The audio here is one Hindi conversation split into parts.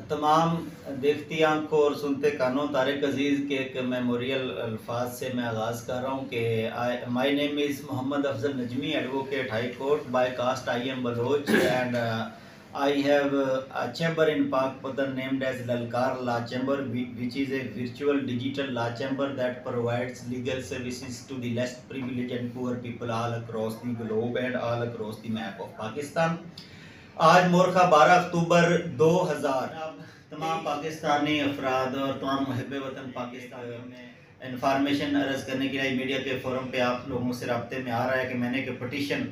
तमाम देखती आंखों और सुनते कानों तारिक अजीज़ के एक मेमोरियल अल्फाज से मैं आगाज़ कर रहा हूँ कि my name is Mohammad Afzal Najmi, advocate high court by caste I am Baloch and I have a chamber in Pak Patan named as Lalkar Law Chamber, which is a virtual digital law chamber that provides legal services to the less privileged and poor people all across the globe and all across the map of Pakistan. आज मोरखा 12 अक्टूबर 2000 तमाम पाकिस्तानी अफराद और तमाम मुहब्बे वतन पाकिस्तान में इंफॉर्मेशन अर्ज करने के लिए मीडिया के फोरम पे आप लोगों से रब्ते में आ रहा है कि मैंने एक पटिशन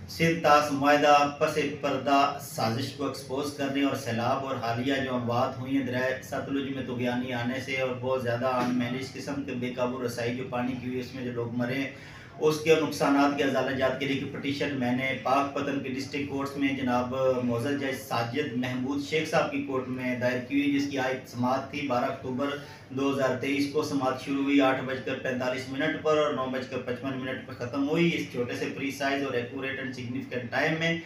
सिंध ताश मुआहदा पस पर्दा साजिश को एक्सपोज करने और सैलाब और हालिया जो अमवात हुई हैं दरिया सतलुज में तुगयानी आने से और बहुत ज़्यादा अनमैनेज किस्म के बेकाबू रसाई जो पानी की हुई उसमें जो लोग मरे उसके नुकसानात के अजालत के लिए पटिशन मैंने पाक पतन के डिस्ट्रिक्ट कोर्ट्स में जनाब मोअज़्ज़ज़ जज साजिद महमूद शेख साहब की कोर्ट में दायर की हुई, जिसकी आज समाअत थी 12 अक्टूबर 2023 को। समाअत शुरू हुई 8:45 पर और 9:55 पर ख़त्म हुई। इस छोटे से प्रीसाइज और एक्यूरेट एंड सिग्निफिकेंट टाइम में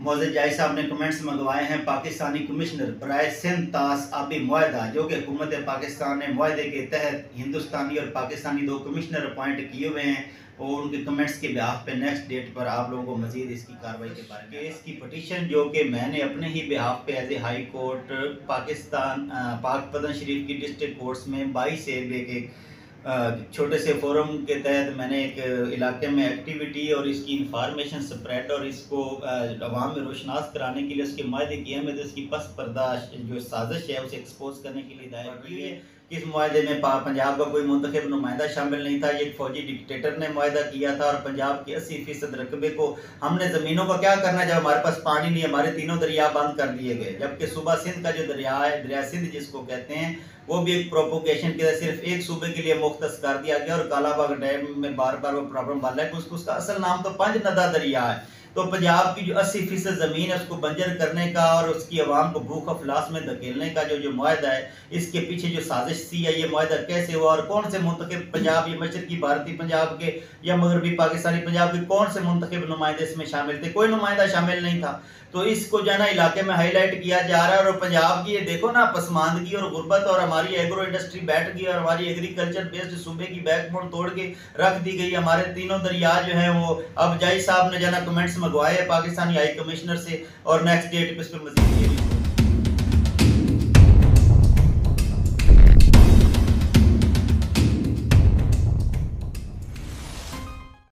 मोअज़्ज़ज़ जज साहब ने कमेंट्स मंगवाए हैं पाकिस्तानी कमिश्नर बराए सिंध ताश आबी मुआहदा, जो कि हुकूमत पाकिस्तान ने मुआहदे के तहत हिंदुस्तानी और पाकिस्तानी 2 कमिश्नर अपॉइंट किए हुए हैं और उनके कमेंट्स के बिहाफ पे नेक्स्ट डेट पर आप लोगों को मजीद इसकी कार्रवाई के बारे में केस की पटिशन जो कि मैंने अपने ही बिहाफ पे as a high court Pakistan Pakpattan शरीफ की डिस्ट्रिक्ट कोर्ट्स में 22 एरिया के छोटे से फोरम के तहत मैंने एक इलाके में एक्टिविटी और इसकी इंफॉर्मेशन स्प्रेड और इसको अवाम में रोशनास कराने के लिए उसके मायदे की अहमियत इसकी पस पर्दा जो साजिश है उसे एक्सपोज करने के लिए दायर की है। इस मुआहदे में पंजाब का कोई मुंतखब नुमाइंदा शामिल नहीं था। ये फौजी डिक्टेटर ने मुआहदा किया था और पंजाब के 80% रकबे को हमने ज़मीनों का क्या करना जब हमारे पास पानी नहीं, हमारे तीनों दरिया बंद कर दिए गए। जबकि सूबा सिंध का जो दरिया है, दरिया सिंध जिसको कहते हैं, वो भी एक प्रोपोगेशन के सिर्फ एक सूबे के लिए मुख्तस कर दिया गया और कालाबाग डैम में बार बार वो प्रॉब्लम बन रहा है कि उसका असल नाम तो पंजनदा दरिया है। तो पंजाब की जो 80% ज़मीन है उसको बंजर करने का और उसकी आवाम को भूख अफलास में धकेलने का जो मुआहदा है, इसके पीछे जो साजिश थी है, ये मुआहदा कैसे हुआ और कौन से मुंतखब पंजाब या मशरकी भारतीय पंजाब के या मगरबी पाकिस्तानी पंजाब के कौन से मुंतखब नुमाइंदे इसमें शामिल थे? कोई नुमाइंदा शामिल नहीं था। तो इसको जो है ना इलाके में हाईलाइट किया जा रहा है और पंजाब की ये देखो ना पसमानदगी और गुर्बत और हमारी एग्रो इंडस्ट्री बैठ गई और हमारी एग्रीकल्चर बेस्ड सूबे की बैकबोन तोड़ के रख दी गई। हमारे तीनों दरिया जो हैं वो अब जज साहब ने जो है ना कमेंट्स मंगवाए पाकिस्तानी हाई कमिश्नर से और नेक्स्ट डेट पे इस पर मजीद